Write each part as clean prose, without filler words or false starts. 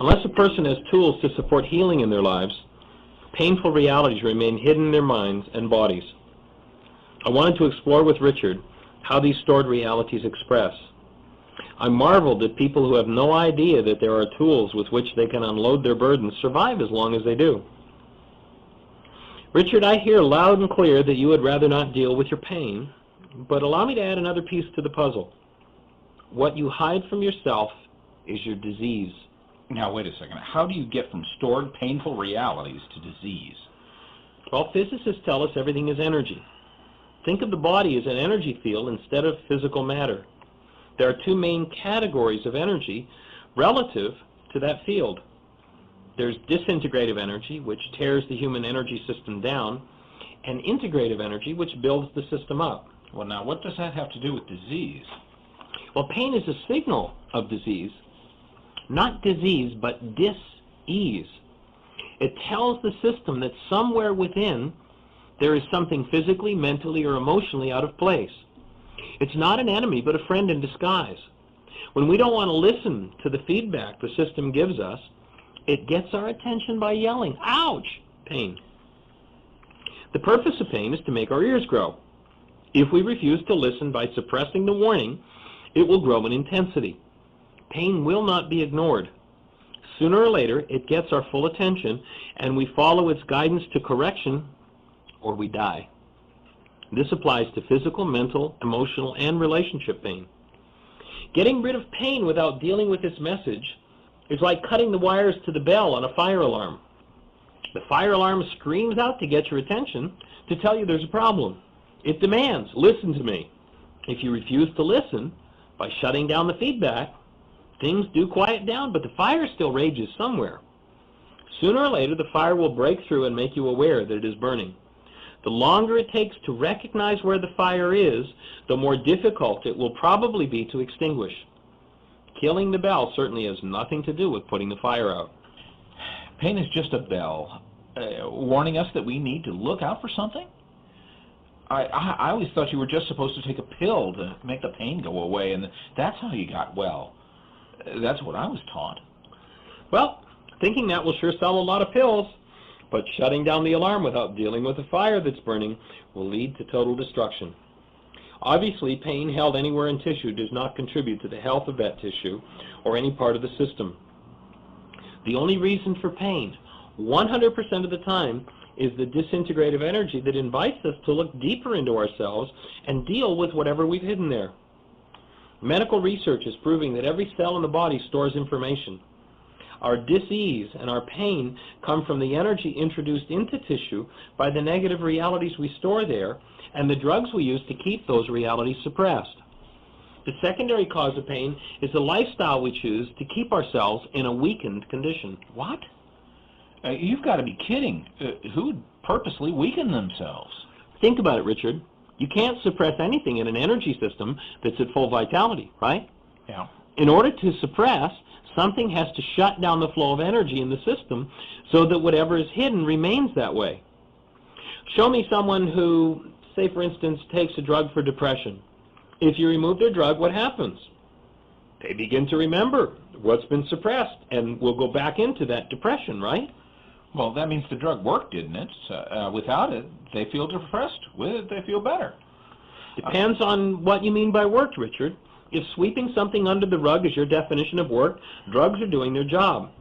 Unless a person has tools to support healing in their lives, painful realities remain hidden in their minds and bodies. I wanted to explore with Richard how these stored realities express. I marveled that people who have no idea that there are tools with which they can unload their burdens survive as long as they do. Richard, I hear loud and clear that you would rather not deal with your pain, but allow me to add another piece to the puzzle. What you hide from yourself is your disease. Now, wait a second. How do you get from stored painful realities to disease? Well, physicists tell us everything is energy. Think of the body as an energy field instead of physical matter. There are two main categories of energy relative to that field. There's disintegrative energy, which tears the human energy system down, and integrative energy, which builds the system up. Well, now, what does that have to do with disease? Well, pain is a signal of disease. Not disease, but dis-ease. It tells the system that somewhere within there is something physically, mentally, or emotionally out of place. It's not an enemy, but a friend in disguise. When we don't want to listen to the feedback the system gives us, it gets our attention by yelling, ouch, pain. The purpose of pain is to make our ears grow. If we refuse to listen by suppressing the warning, it will grow in intensity. Pain will not be ignored. Sooner or later, it gets our full attention, and we follow its guidance to correction, or we die. This applies to physical, mental, emotional, and relationship pain. Getting rid of pain without dealing with its message is like cutting the wires to the bell on a fire alarm. The fire alarm screams out to get your attention to tell you there's a problem. It demands, listen to me. If you refuse to listen, by shutting down the feedback, things do quiet down, but the fire still rages somewhere. Sooner or later, the fire will break through and make you aware that it is burning. The longer it takes to recognize where the fire is, the more difficult it will probably be to extinguish. Killing the bell certainly has nothing to do with putting the fire out. Pain is just a bell, warning us that we need to look out for something? I always thought you were just supposed to take a pill to make the pain go away, and that's how you got well. That's what I was taught. Well, thinking that will sure sell a lot of pills, but shutting down the alarm without dealing with the fire that's burning will lead to total destruction. Obviously, pain held anywhere in tissue does not contribute to the health of that tissue or any part of the system. The only reason for pain, 100% of the time, is the disintegrative energy that invites us to look deeper into ourselves and deal with whatever we've hidden there. Medical research is proving that every cell in the body stores information. Our dis-ease and our pain come from the energy introduced into tissue by the negative realities we store there and the drugs we use to keep those realities suppressed. The secondary cause of pain is the lifestyle we choose to keep ourselves in a weakened condition. What? You've got to be kidding. Who'd purposely weaken themselves? Think about it, Richard. You can't suppress anything in an energy system that's at full vitality, right? Yeah. In order to suppress, something has to shut down the flow of energy in the system so that whatever is hidden remains that way. Show me someone who, say for instance, takes a drug for depression. If you remove their drug, what happens? They begin to remember what's been suppressed and will go back into that depression, right? Well, that means the drug worked, didn't it? Without it, they feel depressed. With it, they feel better. Depends on what you mean by worked, Richard. If sweeping something under the rug is your definition of work, drugs are doing their job.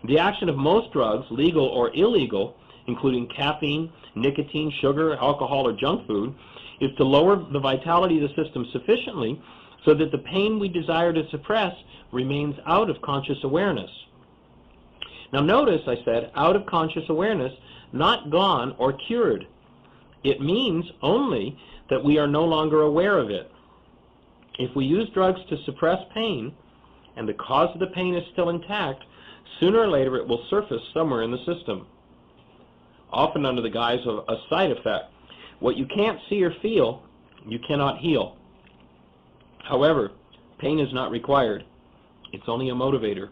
The action of most drugs, legal or illegal, including caffeine, nicotine, sugar, alcohol, or junk food, is to lower the vitality of the system sufficiently so that the pain we desire to suppress remains out of conscious awareness. Now notice I said out of conscious awareness, not gone or cured. It means only that we are no longer aware of it. If we use drugs to suppress pain, and the cause of the pain is still intact, sooner or later it will surface somewhere in the system, often under the guise of a side effect. What you can't see or feel, you cannot heal. However, pain is not required. It's only a motivator.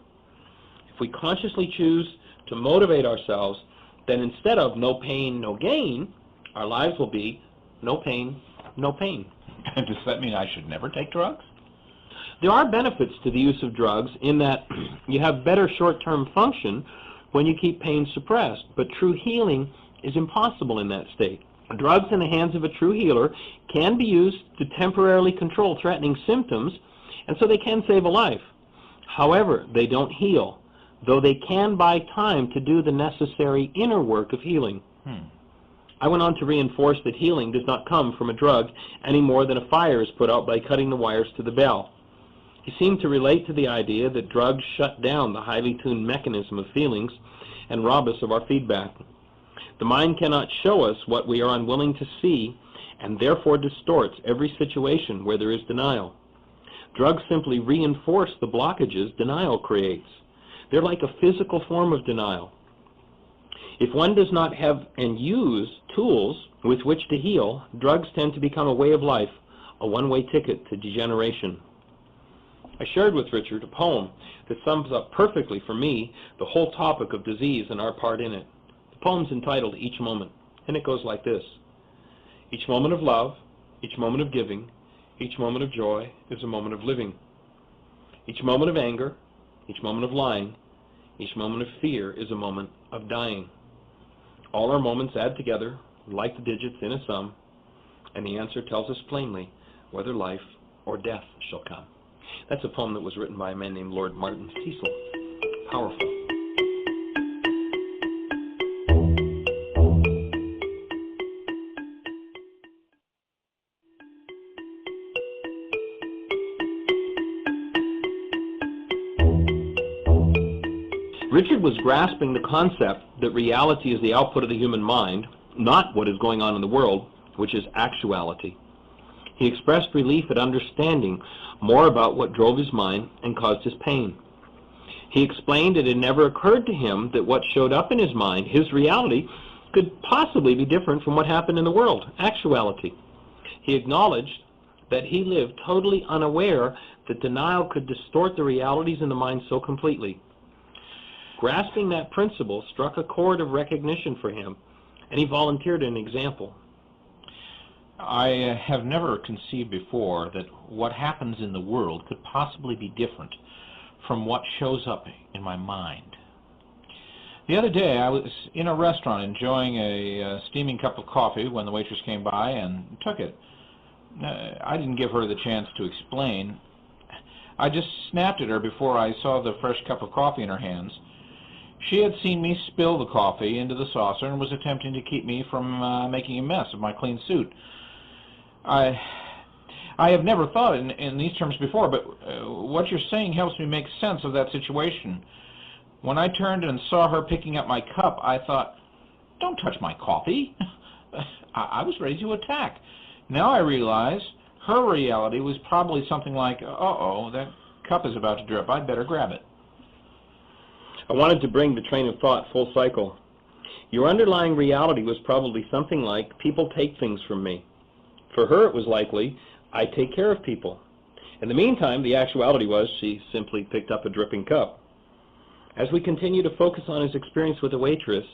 If we consciously choose to motivate ourselves, then instead of no pain, no gain, our lives will be no pain, no pain. Does that mean I should never take drugs? There are benefits to the use of drugs in that you have better short-term function when you keep pain suppressed, but true healing is impossible in that state. Drugs in the hands of a true healer can be used to temporarily control threatening symptoms, and so they can save a life. However, they don't heal, though they can buy time to do the necessary inner work of healing. I went on to reinforce that healing does not come from a drug any more than a fire is put out by cutting the wires to the bell. He seemed to relate to the idea that drugs shut down the highly tuned mechanism of feelings and rob us of our feedback. The mind cannot show us what we are unwilling to see, and therefore distorts every situation where there is denial. Drugs simply reinforce the blockages denial creates. They're like a physical form of denial. If one does not have and use tools with which to heal, drugs tend to become a way of life, a one-way ticket to degeneration. I shared with Richard a poem that sums up perfectly for me the whole topic of disease and our part in it. The poem's entitled Each Moment, and it goes like this. Each moment of love, each moment of giving, each moment of joy is a moment of living. Each moment of anger, each moment of lying, each moment of fear is a moment of dying. All our moments add together, like the digits in a sum, and the answer tells us plainly whether life or death shall come. That's a poem that was written by a man named Lord Martin Cecil. Powerful. Richard was grasping the concept that reality is the output of the human mind, not what is going on in the world, which is actuality. He expressed relief at understanding more about what drove his mind and caused his pain. He explained it had never occurred to him that what showed up in his mind, his reality, could possibly be different from what happened in the world, actuality. He acknowledged that he lived totally unaware that denial could distort the realities in the mind so completely. Grasping that principle struck a chord of recognition for him, and he volunteered an example. I have never conceived before that what happens in the world could possibly be different from what shows up in my mind. The other day I was in a restaurant enjoying a steaming cup of coffee when the waitress came by and took it. I didn't give her the chance to explain. I just snapped at her before I saw the fresh cup of coffee in her hands. She had seen me spill the coffee into the saucer and was attempting to keep me from making a mess of my clean suit. I have never thought in these terms before, but what you're saying helps me make sense of that situation. When I turned and saw her picking up my cup, I thought, don't touch my coffee. I was ready to attack. Now I realize her reality was probably something like, uh-oh, that cup is about to drip. I'd better grab it. I wanted to bring the train of thought full cycle. Your underlying reality was probably something like, people take things from me. For her, it was likely, I take care of people. In the meantime, the actuality was she simply picked up a dripping cup. As we continue to focus on his experience with the waitress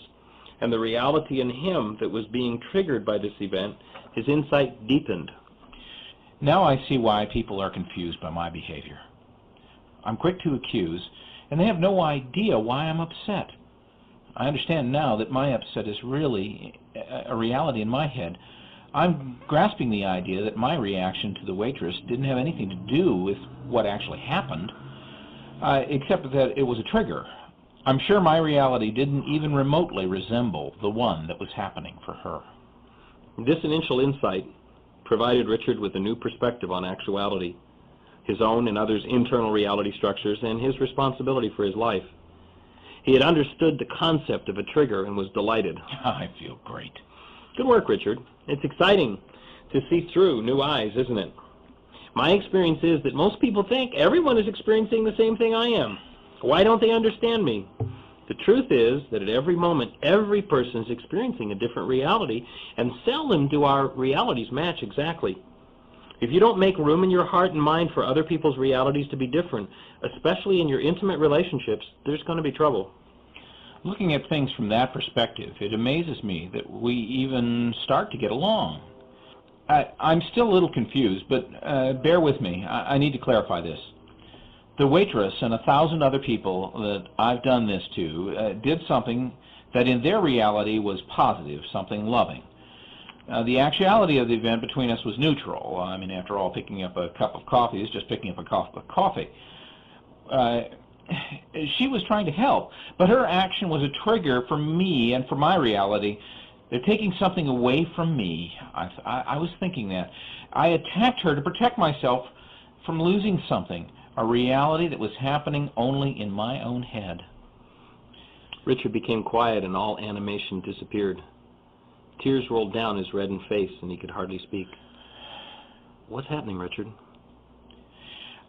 and the reality in him that was being triggered by this event, his insight deepened. Now I see why people are confused by my behavior. I'm quick to accuse, and they have no idea why I'm upset. I understand now that my upset is really a reality in my head. I'm grasping the idea that my reaction to the waitress didn't have anything to do with what actually happened, except that it was a trigger. I'm sure my reality didn't even remotely resemble the one that was happening for her. This initial insight provided Richard with a new perspective on actuality, his own and others' internal reality structures, and his responsibility for his life. He had understood the concept of a trigger and was delighted. I feel great. Good work, Richard. It's exciting to see through new eyes, isn't it? My experience is that most people think everyone is experiencing the same thing I am. Why don't they understand me? The truth is that at every moment, every person is experiencing a different reality, and seldom do our realities match exactly. If you don't make room in your heart and mind for other people's realities to be different, especially in your intimate relationships, there's going to be trouble. Looking at things from that perspective, it amazes me that we even start to get along. I'm still a little confused, but bear with me. I need to clarify this. The waitress and 1,000 other people that I've done this to did something that in their reality was positive, something loving. The actuality of the event between us was neutral. I mean, after all, picking up a cup of coffee is just picking up a cup of coffee. She was trying to help, but her action was a trigger for me and for my reality. They're taking something away from me. I was thinking that. I attacked her to protect myself from losing something, a reality that was happening only in my own head. Richard became quiet and all animation disappeared. Tears rolled down his reddened face and he could hardly speak. What's happening, Richard?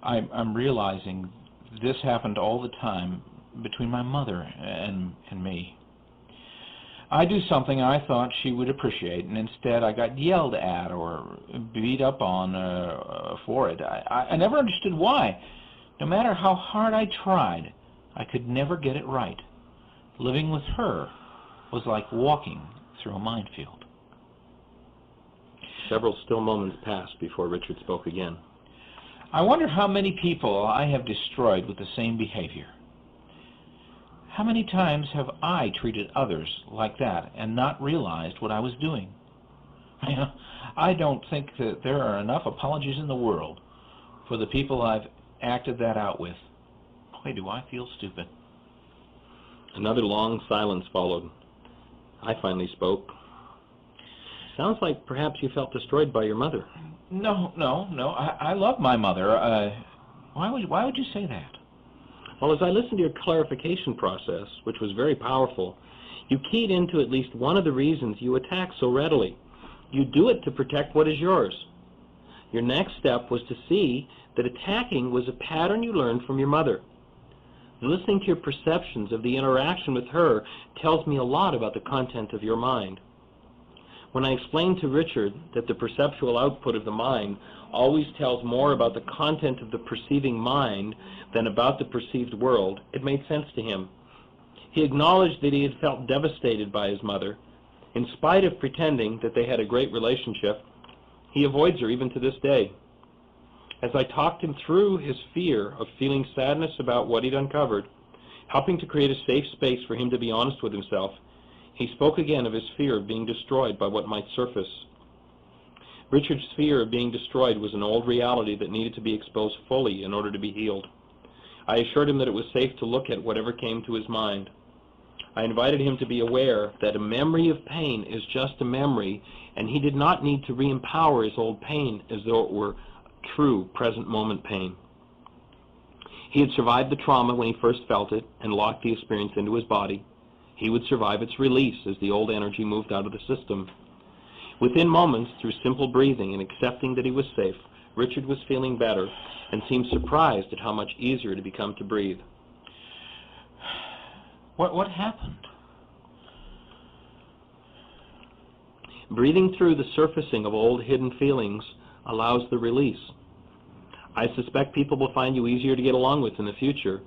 I'm realizing this happened all the time between my mother and me. I do something I thought she would appreciate, and instead I got yelled at or beat up on for it. I never understood why. No matter how hard I tried, I could never get it right. Living with her was like walking through a minefield. Several still moments passed before Richard spoke again. I wonder how many people I have destroyed with the same behavior. How many times have I treated others like that and not realized what I was doing? I don't think that there are enough apologies in the world for the people I've acted that out with. Boy, do I feel stupid. Another long silence followed. I finally spoke. Sounds like perhaps you felt destroyed by your mother. No. I love my mother. Why would you say that? Well, as I listened to your clarification process, which was very powerful, you keyed into at least one of the reasons you attack so readily. You do it to protect what is yours. Your next step was to see that attacking was a pattern you learned from your mother. Listening to your perceptions of the interaction with her tells me a lot about the content of your mind. When I explained to Richard that the perceptual output of the mind always tells more about the content of the perceiving mind than about the perceived world, it made sense to him. He acknowledged that he had felt devastated by his mother. In spite of pretending that they had a great relationship, he avoids her even to this day. As I talked him through his fear of feeling sadness about what he'd uncovered, helping to create a safe space for him to be honest with himself, he spoke again of his fear of being destroyed by what might surface. Richard's fear of being destroyed was an old reality that needed to be exposed fully in order to be healed. I assured him that it was safe to look at whatever came to his mind. I invited him to be aware that a memory of pain is just a memory, and he did not need to re-empower his old pain as though it were true present moment pain. He had survived the trauma when he first felt it and locked the experience into his body. He would survive its release as the old energy moved out of the system. Within moments, through simple breathing and accepting that he was safe, Richard was feeling better and seemed surprised at how much easier it had become to breathe. What happened? Breathing through the surfacing of old hidden feelings allows the release. I suspect people will find you easier to get along with in the future,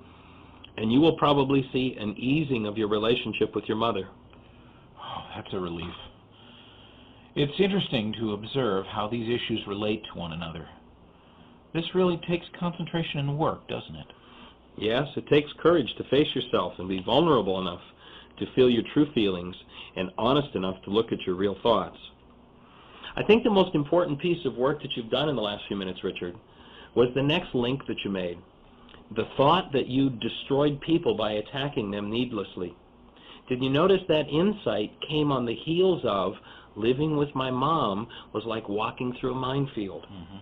and you will probably see an easing of your relationship with your mother. Oh, that's a relief. It's interesting to observe how these issues relate to one another. This really takes concentration and work, doesn't it? Yes, it takes courage to face yourself and be vulnerable enough to feel your true feelings and honest enough to look at your real thoughts. I think the most important piece of work that you've done in the last few minutes, Richard, was the next link that you made. The thought that you destroyed people by attacking them needlessly. Did you notice that insight came on the heels of living with my mom was like walking through a minefield? Mm-hmm.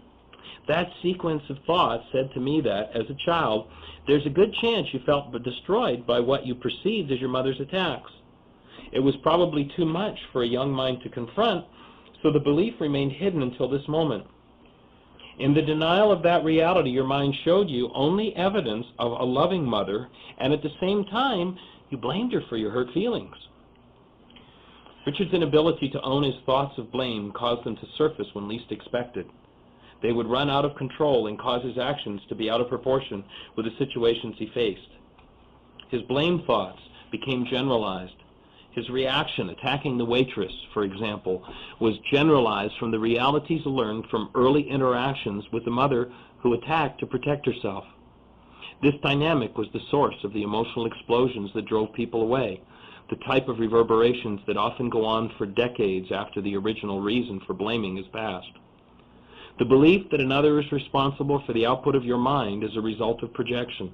That sequence of thoughts said to me that, as a child, there's a good chance you felt destroyed by what you perceived as your mother's attacks. It was probably too much for a young mind to confront, so the belief remained hidden until this moment. In the denial of that reality, your mind showed you only evidence of a loving mother, and at the same time, you blamed her for your hurt feelings. Richard's inability to own his thoughts of blame caused them to surface when least expected. They would run out of control and cause his actions to be out of proportion with the situations he faced. His blame thoughts became generalized. His reaction, attacking the waitress, for example, was generalized from the realities learned from early interactions with the mother who attacked to protect herself. This dynamic was the source of the emotional explosions that drove people away, the type of reverberations that often go on for decades after the original reason for blaming is past. The belief that another is responsible for the output of your mind is a result of projection.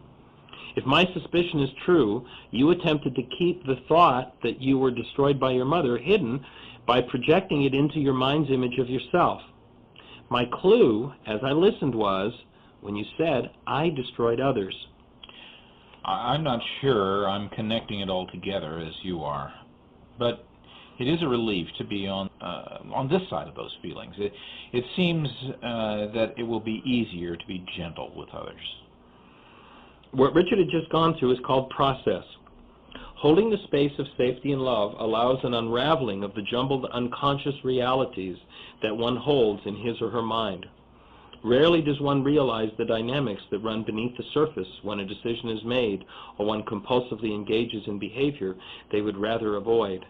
If my suspicion is true, you attempted to keep the thought that you were destroyed by your mother hidden by projecting it into your mind's image of yourself. My clue, as I listened, was when you said, "I destroyed others." I'm not sure I'm connecting it all together as you are, but it is a relief to be on this side of those feelings. It seems that it will be easier to be gentle with others. What Richard had just gone through is called process. Holding the space of safety and love allows an unraveling of the jumbled unconscious realities that one holds in his or her mind. Rarely does one realize the dynamics that run beneath the surface when a decision is made or one compulsively engages in behavior they would rather avoid.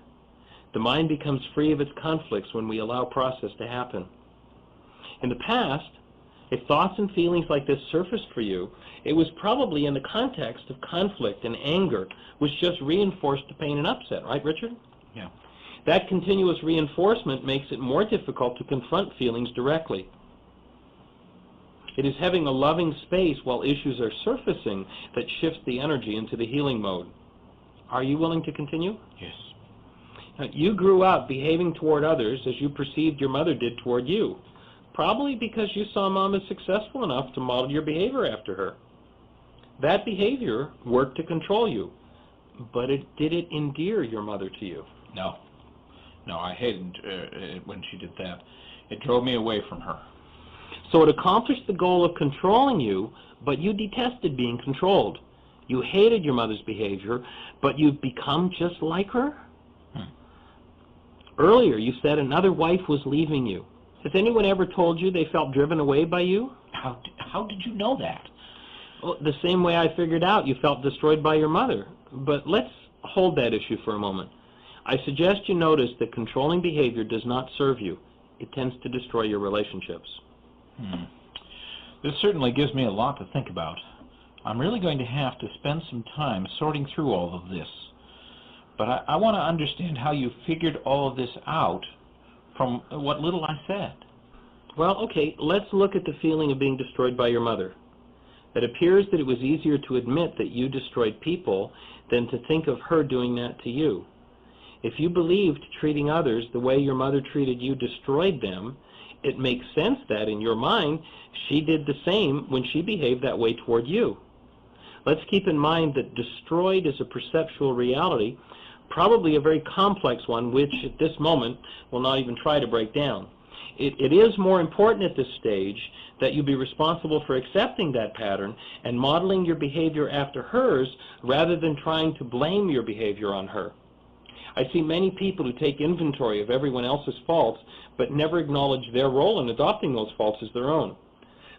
The mind becomes free of its conflicts when we allow process to happen. In the past, if thoughts and feelings like this surfaced for you, it was probably in the context of conflict and anger, which just reinforced the pain and upset, right, Richard? Yeah. That continuous reinforcement makes it more difficult to confront feelings directly. It is having a loving space while issues are surfacing that shifts the energy into the healing mode. Are you willing to continue? Yes. Now, you grew up behaving toward others as you perceived your mother did toward you, probably because you saw Mom as successful enough to model your behavior after her. That behavior worked to control you, but did it endear your mother to you? No. No, I hated it when she did that. It drove me away from her. So it accomplished the goal of controlling you, but you detested being controlled. You hated your mother's behavior, but you've become just like her? Earlier, you said another wife was leaving you. Has anyone ever told you they felt driven away by you? How did you know that? Well, the same way I figured out you felt destroyed by your mother. But let's hold that issue for a moment. I suggest you notice that controlling behavior does not serve you. It tends to destroy your relationships. This certainly gives me a lot to think about. I'm really going to have to spend some time sorting through all of this. But I want to understand how you figured all of this out from what little I said. Well, okay, let's look at the feeling of being destroyed by your mother. It appears that it was easier to admit that you destroyed people than to think of her doing that to you. If you believed treating others the way your mother treated you destroyed them, it makes sense that, in your mind, she did the same when she behaved that way toward you. Let's keep in mind that destroyed is a perceptual reality, probably a very complex one, which at this moment we'll not even try to break down. It is more important at this stage that you be responsible for accepting that pattern and modeling your behavior after hers rather than trying to blame your behavior on her. I see many people who take inventory of everyone else's faults but never acknowledge their role in adopting those faults as their own.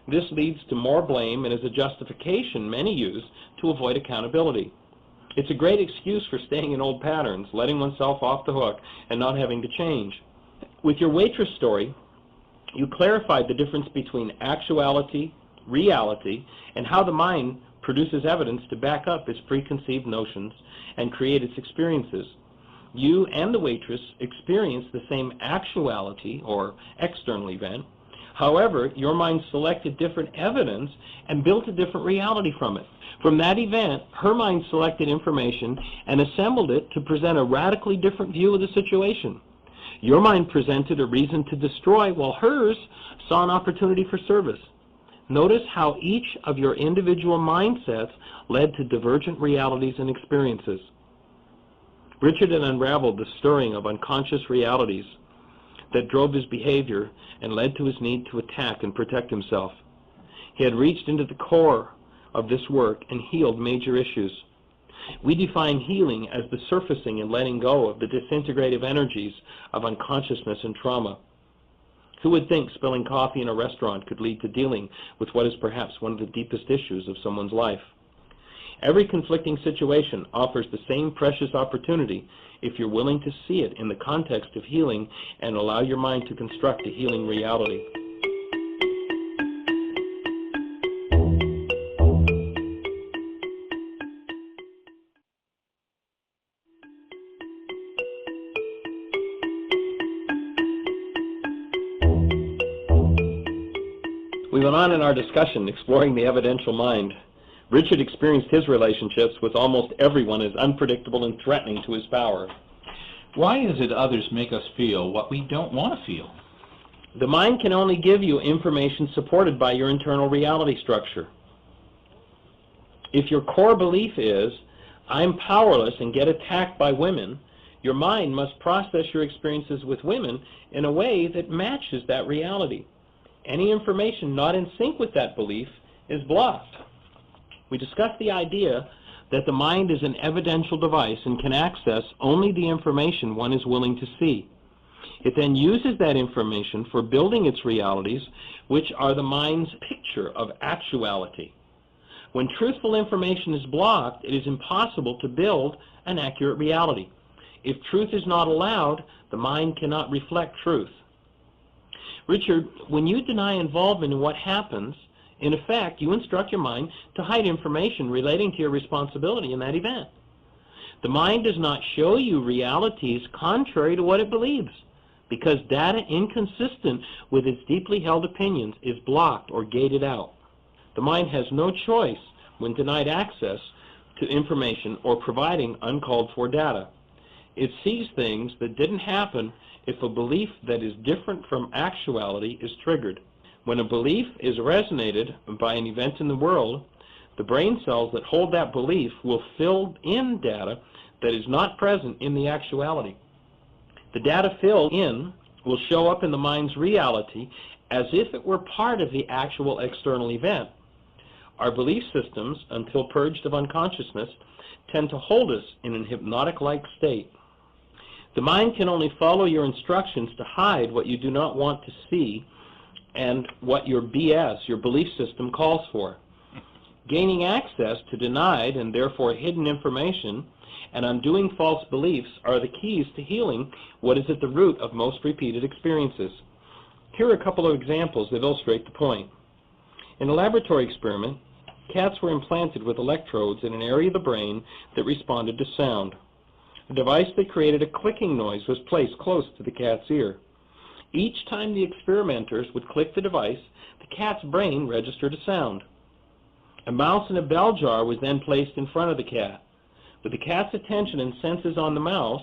This leads to more blame and is a justification many use to avoid accountability. It's a great excuse for staying in old patterns, letting oneself off the hook, and not having to change. With your waitress story, you clarified the difference between actuality, reality, and how the mind produces evidence to back up its preconceived notions and create its experiences. You and the waitress experienced the same actuality or external event. However, your mind selected different evidence and built a different reality from it. From that event, her mind selected information and assembled it to present a radically different view of the situation. Your mind presented a reason to destroy, while hers saw an opportunity for service. Notice how each of your individual mindsets led to divergent realities and experiences. Richard had unraveled the stirring of unconscious realities that drove his behavior and led to his need to attack and protect himself. He had reached into the core of this work and healed major issues. We define healing as the surfacing and letting go of the disintegrative energies of unconsciousness and trauma. Who would think spilling coffee in a restaurant could lead to dealing with what is perhaps one of the deepest issues of someone's life? Every conflicting situation offers the same precious opportunity if you're willing to see it in the context of healing and allow your mind to construct a healing reality. We went on in our discussion exploring the evidential mind. Richard experienced his relationships with almost everyone as unpredictable and threatening to his power. Why is it others make us feel what we don't want to feel? The mind can only give you information supported by your internal reality structure. If your core belief is, I'm powerless and get attacked by women, your mind must process your experiences with women in a way that matches that reality. Any information not in sync with that belief is blocked. We discussed the idea that the mind is an evidential device and can access only the information one is willing to see. It then uses that information for building its realities, which are the mind's picture of actuality. When truthful information is blocked, it is impossible to build an accurate reality. If truth is not allowed, the mind cannot reflect truth. Richard, when you deny involvement in what happens, in effect, you instruct your mind to hide information relating to your responsibility in that event. The mind does not show you realities contrary to what it believes, because data inconsistent with its deeply held opinions is blocked or gated out. The mind has no choice when denied access to information or providing uncalled for data. It sees things that didn't happen if a belief that is different from actuality is triggered. When a belief is resonated by an event in the world, the brain cells that hold that belief will fill in data that is not present in the actuality. The data filled in will show up in the mind's reality as if it were part of the actual external event. Our belief systems, until purged of unconsciousness, tend to hold us in an hypnotic-like state. The mind can only follow your instructions to hide what you do not want to see and what your BS, your belief system, calls for. Gaining access to denied and therefore hidden information and undoing false beliefs are the keys to healing what is at the root of most repeated experiences. Here are a couple of examples that illustrate the point. In a laboratory experiment, cats were implanted with electrodes in an area of the brain that responded to sound. A device that created a clicking noise was placed close to the cat's ear. Each time the experimenters would click the device, the cat's brain registered a sound. A mouse in a bell jar was then placed in front of the cat. With the cat's attention and senses on the mouse,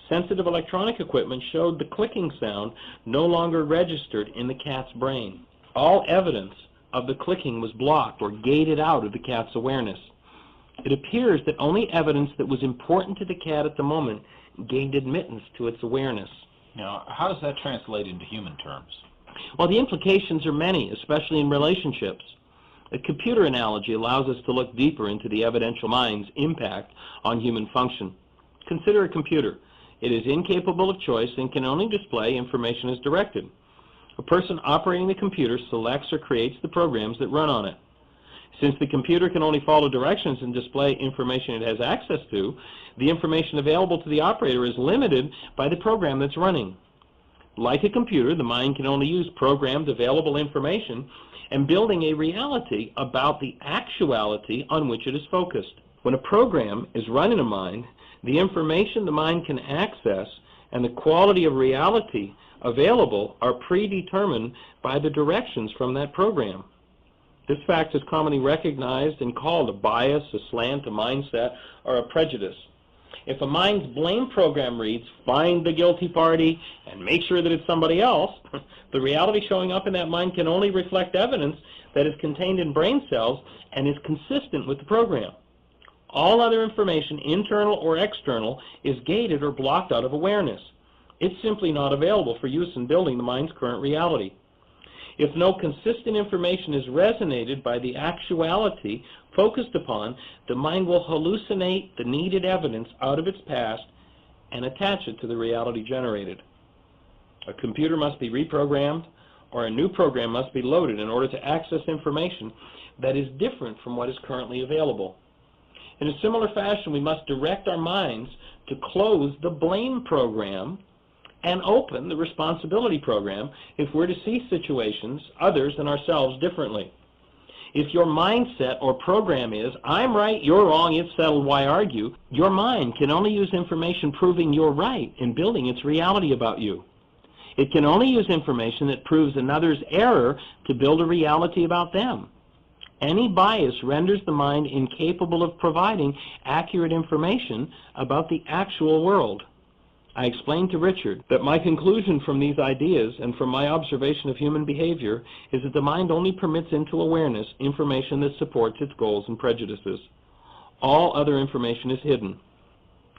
sensitive electronic equipment showed the clicking sound no longer registered in the cat's brain. All evidence of the clicking was blocked or gated out of the cat's awareness. It appears that only evidence that was important to the cat at the moment gained admittance to its awareness. Now, how does that translate into human terms? Well, the implications are many, especially in relationships. A computer analogy allows us to look deeper into the evidential mind's impact on human function. Consider a computer. It is incapable of choice and can only display information as directed. A person operating the computer selects or creates the programs that run on it. Since the computer can only follow directions and display information it has access to, the information available to the operator is limited by the program that's running. Like a computer, the mind can only use programmed available information and building a reality about the actuality on which it is focused. When a program is run in a mind, the information the mind can access and the quality of reality available are predetermined by the directions from that program. This fact is commonly recognized and called a bias, a slant, a mindset, or a prejudice. If a mind's blame program reads, find the guilty party and make sure that it's somebody else, the reality showing up in that mind can only reflect evidence that is contained in brain cells and is consistent with the program. All other information, internal or external, is gated or blocked out of awareness. It's simply not available for use in building the mind's current reality. If no consistent information is resonated by the actuality focused upon, the mind will hallucinate the needed evidence out of its past and attach it to the reality generated. A computer must be reprogrammed or a new program must be loaded in order to access information that is different from what is currently available. In a similar fashion, we must direct our minds to close the blame program and open the responsibility program if we're to see situations, others, and ourselves differently. If your mindset or program is, I'm right, you're wrong, it's settled, why argue, your mind can only use information proving you're right in building its reality about you. It can only use information that proves another's error to build a reality about them. Any bias renders the mind incapable of providing accurate information about the actual world. I explained to Richard that my conclusion from these ideas and from my observation of human behavior is that the mind only permits into awareness information that supports its goals and prejudices. All other information is hidden.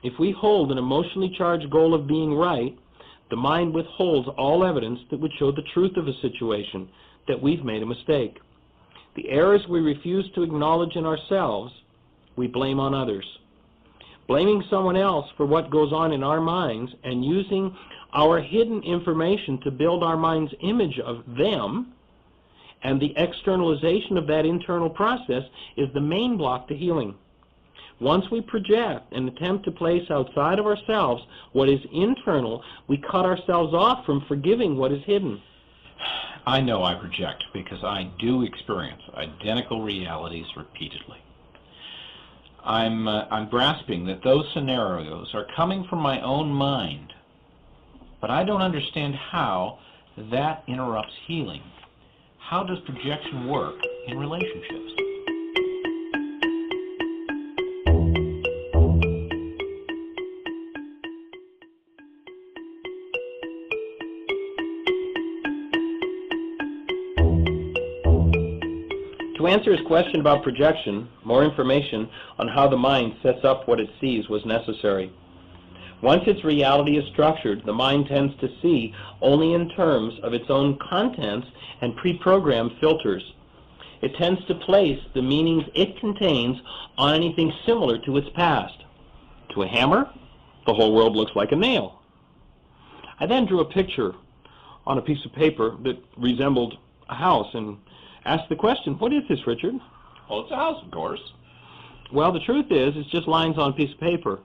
If we hold an emotionally charged goal of being right, the mind withholds all evidence that would show the truth of a situation, that we've made a mistake. The errors we refuse to acknowledge in ourselves, we blame on others. Blaming someone else for what goes on in our minds and using our hidden information to build our mind's image of them and the externalization of that internal process is the main block to healing. Once we project and attempt to place outside of ourselves what is internal, we cut ourselves off from forgiving what is hidden. I know I project because I do experience identical realities repeatedly. I'm grasping that those scenarios are coming from my own mind, but I don't understand how that interrupts healing. How does projection work in relationships? To answer his question about projection, more information on how the mind sets up what it sees was necessary. Once its reality is structured, the mind tends to see only in terms of its own contents and pre-programmed filters. It tends to place the meanings it contains on anything similar to its past. To a hammer, the whole world looks like a nail. I then drew a picture on a piece of paper that resembled a house and asked the question, what is this, Richard? Well, it's a house, of course. Well, the truth is, it's just lines on a piece of paper.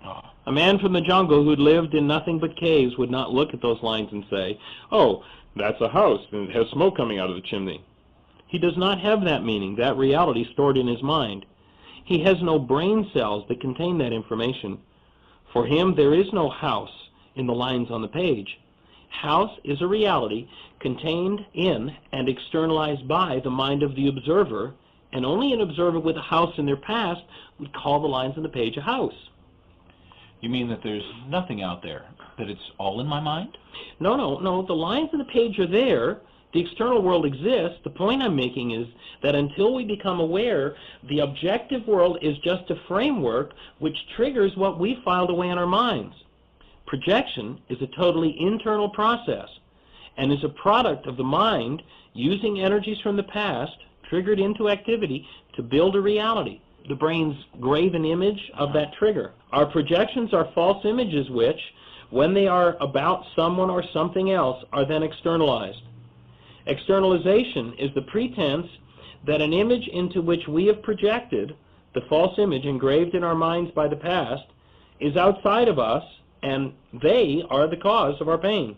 Oh. A man from the jungle who'd lived in nothing but caves would not look at those lines and say, oh, that's a house, and it has smoke coming out of the chimney. He does not have that meaning, that reality stored in his mind. He has no brain cells that contain that information. For him, there is no house in the lines on the page. House is a reality contained in and externalized by the mind of the observer, and only an observer with a house in their past would call the lines on the page a house. You mean that there's nothing out there, that it's all in my mind? No. The lines on the page are there. The external world exists. The point I'm making is that until we become aware, the objective world is just a framework which triggers what we filed away in our minds. Projection is a totally internal process and is a product of the mind using energies from the past triggered into activity to build a reality. The brain's graven image of that trigger. Our projections are false images which, when they are about someone or something else, are then externalized. Externalization is the pretense that an image into which we have projected, the false image engraved in our minds by the past, is outside of us, and they are the cause of our pain.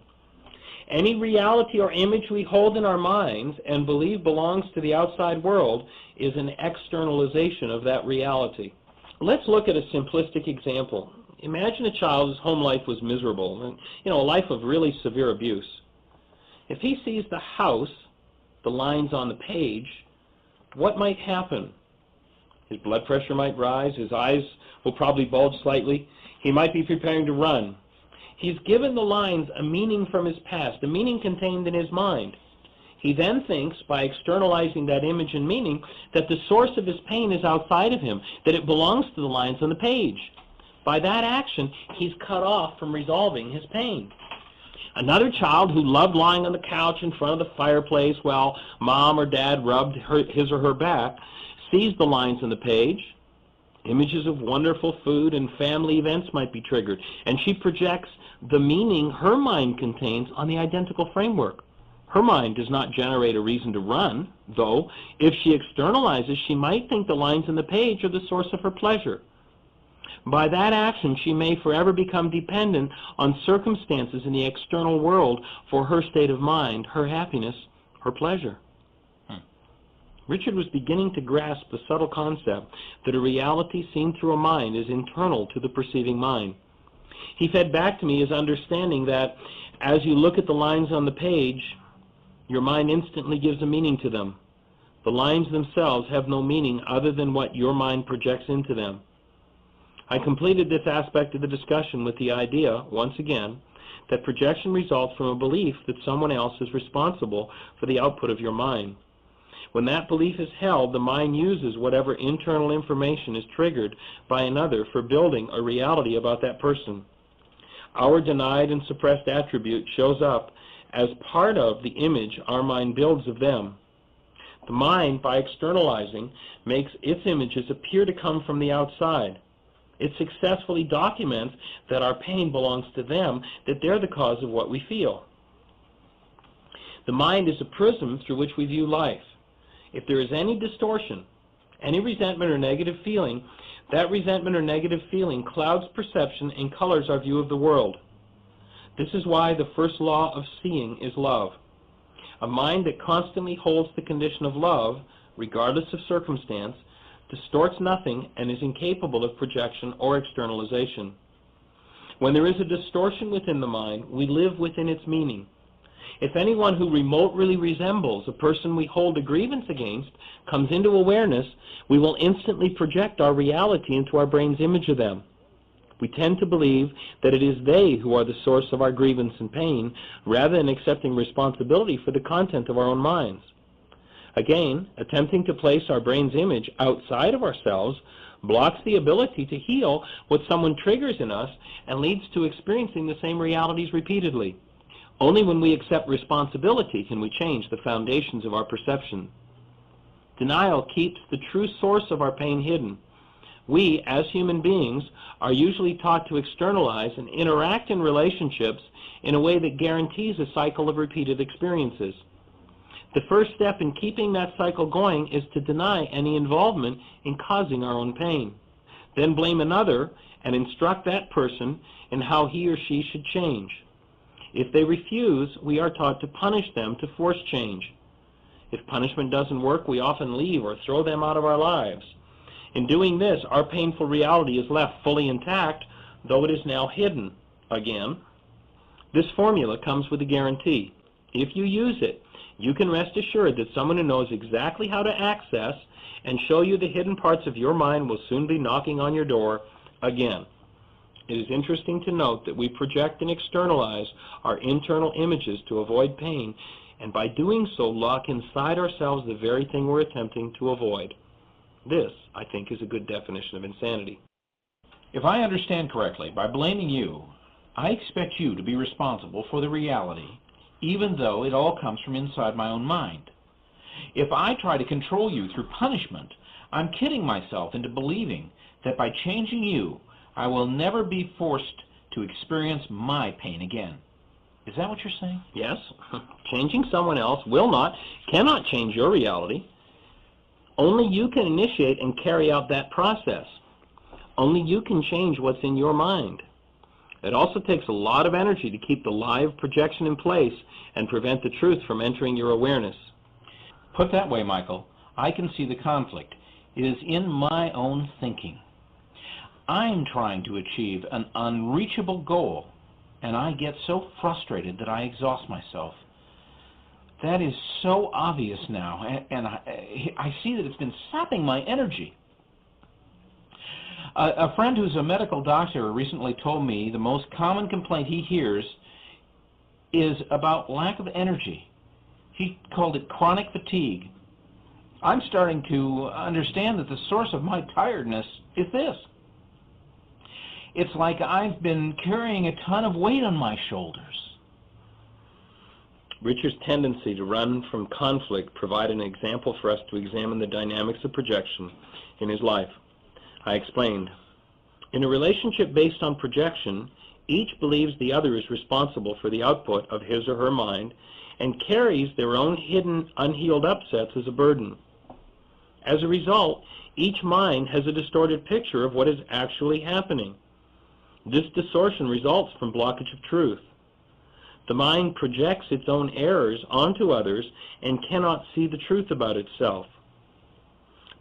Any reality or image we hold in our minds and believe belongs to the outside world is an externalization of that reality. Let's look at a simplistic example. Imagine a child whose home life was miserable, and, a life of really severe abuse. If he sees the house, the lines on the page, what might happen? His blood pressure might rise, his eyes will probably bulge slightly, he might be preparing to run. He's given the lines a meaning from his past, a meaning contained in his mind. He then thinks, by externalizing that image and meaning, that the source of his pain is outside of him, that it belongs to the lines on the page. By that action, he's cut off from resolving his pain. Another child who loved lying on the couch in front of the fireplace while mom or dad rubbed his or her back sees the lines on the page. Images of wonderful food and family events might be triggered, and she projects the meaning her mind contains on the identical framework. Her mind does not generate a reason to run, though if she externalizes, she might think the lines on the page are the source of her pleasure. By that action, she may forever become dependent on circumstances in the external world for her state of mind, her happiness, her pleasure. Richard was beginning to grasp the subtle concept that a reality seen through a mind is internal to the perceiving mind. He fed back to me his understanding that as you look at the lines on the page, your mind instantly gives a meaning to them. The lines themselves have no meaning other than what your mind projects into them. I completed this aspect of the discussion with the idea, once again, that projection results from a belief that someone else is responsible for the output of your mind. When that belief is held, the mind uses whatever internal information is triggered by another for building a reality about that person. Our denied and suppressed attribute shows up as part of the image our mind builds of them. The mind, by externalizing, makes its images appear to come from the outside. It successfully documents that our pain belongs to them, that they're the cause of what we feel. The mind is a prism through which we view life. If there is any distortion, any resentment or negative feeling, that resentment or negative feeling clouds perception and colors our view of the world. This is why the first law of seeing is love. A mind that constantly holds the condition of love, regardless of circumstance, distorts nothing and is incapable of projection or externalization. When there is a distortion within the mind, we live within its meaning. If anyone who remotely resembles a person we hold a grievance against comes into awareness, we will instantly project our reality into our brain's image of them. We tend to believe that it is they who are the source of our grievance and pain, rather than accepting responsibility for the content of our own minds. Again, attempting to place our brain's image outside of ourselves blocks the ability to heal what someone triggers in us and leads to experiencing the same realities repeatedly. Only when we accept responsibility can we change the foundations of our perception. Denial keeps the true source of our pain hidden. We, as human beings, are usually taught to externalize and interact in relationships in a way that guarantees a cycle of repeated experiences. The first step in keeping that cycle going is to deny any involvement in causing our own pain. Then blame another and instruct that person in how he or she should change. If they refuse, we are taught to punish them to force change. If punishment doesn't work, we often leave or throw them out of our lives. In doing this, our painful reality is left fully intact, though it is now hidden again. This formula comes with a guarantee. If you use it, you can rest assured that someone who knows exactly how to access and show you the hidden parts of your mind will soon be knocking on your door again. It is interesting to note that we project and externalize our internal images to avoid pain, and by doing so lock inside ourselves the very thing we're attempting to avoid. This, I think, is a good definition of insanity. If I understand correctly, by blaming you, I expect you to be responsible for the reality, even though it all comes from inside my own mind. If I try to control you through punishment, I'm kidding myself into believing that by changing you, I will never be forced to experience my pain again. Is that what you're saying? Yes. Changing someone else cannot change your reality. Only you can initiate and carry out that process. Only you can change what's in your mind. It also takes a lot of energy to keep the live projection in place and prevent the truth from entering your awareness. Put that way, Michael, I can see the conflict. It is in my own thinking. I'm trying to achieve an unreachable goal, and I get so frustrated that I exhaust myself. That is so obvious now, and I see that it's been sapping my energy. A friend who's a medical doctor recently told me the most common complaint he hears is about lack of energy. He called it chronic fatigue. I'm starting to understand that the source of my tiredness is this. It's like I've been carrying a ton of weight on my shoulders. Richard's tendency to run from conflict provided an example for us to examine the dynamics of projection in his life. I explained, in a relationship based on projection, each believes the other is responsible for the output of his or her mind and carries their own hidden, unhealed upsets as a burden. As a result, each mind has a distorted picture of what is actually happening. This distortion results from blockage of truth. The mind projects its own errors onto others and cannot see the truth about itself.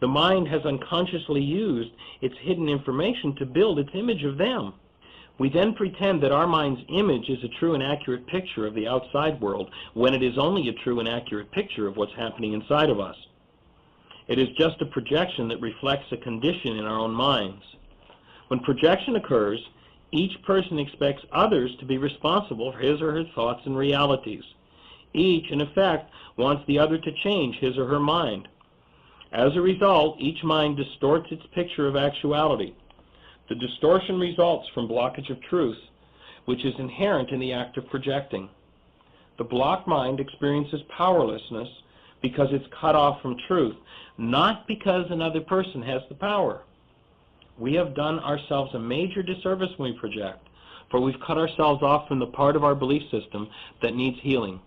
The mind has unconsciously used its hidden information to build its image of them. We then pretend that our mind's image is a true and accurate picture of the outside world, when it is only a true and accurate picture of what's happening inside of us. It is just a projection that reflects a condition in our own minds. When projection occurs, each person expects others to be responsible for his or her thoughts and realities. Each, in effect, wants the other to change his or her mind. As a result, each mind distorts its picture of actuality. The distortion results from blockage of truth, which is inherent in the act of projecting. The blocked mind experiences powerlessness because it's cut off from truth, not because another person has the power. We have done ourselves a major disservice when we project, for we've cut ourselves off from the part of our belief system that needs healing.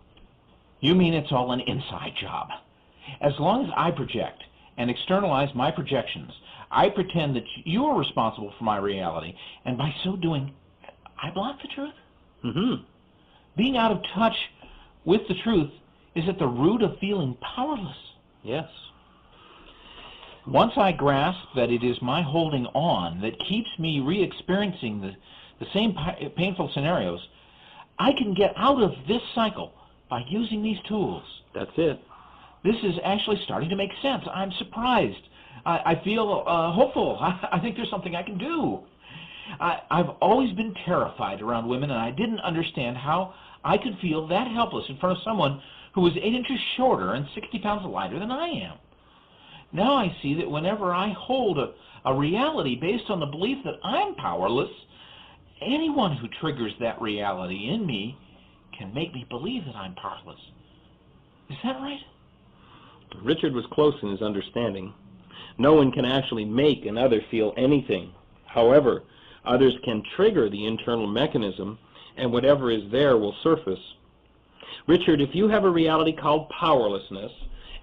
You mean it's all an inside job? As long as I project and externalize my projections, I pretend that you are responsible for my reality, and by so doing, I block the truth? Mm-hmm. Being out of touch with the truth is at the root of feeling powerless. Yes. Once I grasp that it is my holding on that keeps me re-experiencing the same painful scenarios, I can get out of this cycle by using these tools. That's it. This is actually starting to make sense. I'm surprised. I feel hopeful. I think there's something I can do. I've always been terrified around women, and I didn't understand how I could feel that helpless in front of someone who was 8 inches shorter and 60 pounds lighter than I am. Now I see that whenever I hold a reality based on the belief that I'm powerless, anyone who triggers that reality in me can make me believe that I'm powerless. Is that right? Richard was close in his understanding. No one can actually make another feel anything. However, others can trigger the internal mechanism, and whatever is there will surface. Richard, if you have a reality called powerlessness,